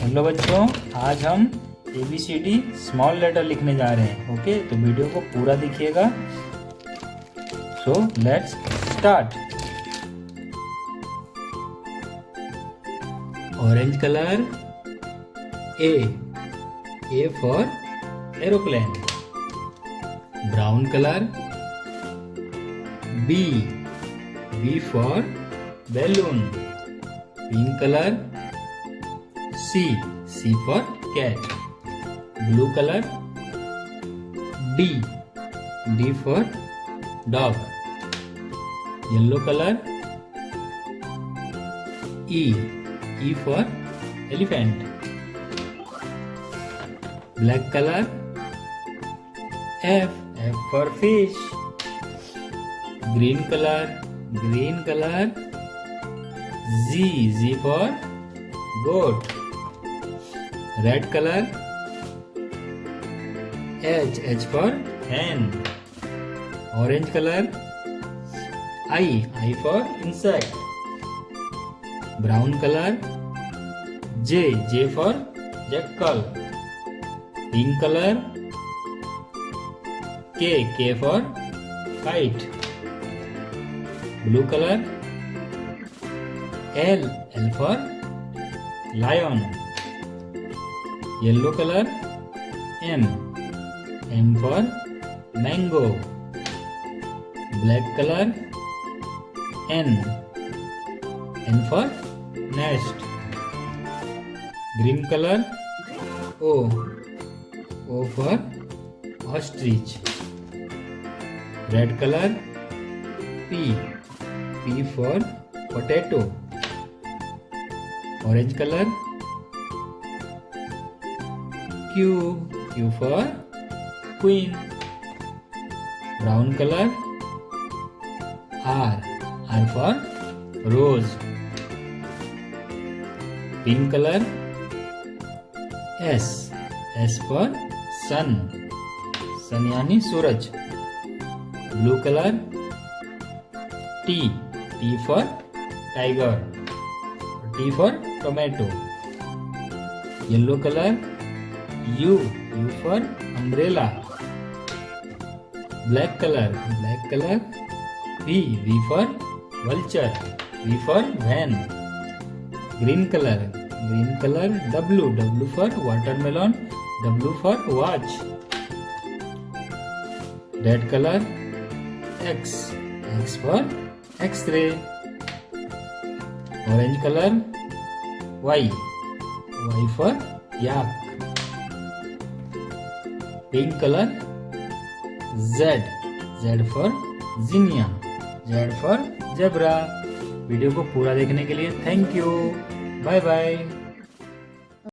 Hello बच्चों, आज हम ABCD स्मॉल लेटर लिखने जा रहे हैं। ओके, तो वीडियो को पूरा देखिएगा। So let's start. Orange colour A for aeroplane. Brown colour B for balloon. Pink colour C for cat. Blue color D for dog. Yellow color E for elephant. Black color F for fish. Green color Z for goat. Red color H for hen. Orange color I for insect. Brown color J for jackal. Pink color K for kite. Blue color L for lion. Yellow color M for mango. Black color N for nest. Green color O for ostrich. Red color P for potato. Orange color Q for queen. Brown color R for rose. Pink color S for sun यानी सूरज. Blue color T for tiger. T for tomato. Yellow color U for umbrella. Black color V for vulture. V for van. Green color W for watermelon. W for watch. Red color X for X-ray. Orange color Y for yak. Pink color Z for zinnia. Z for zebra. Video को पूरा देखने के लिए thank you. Bye bye.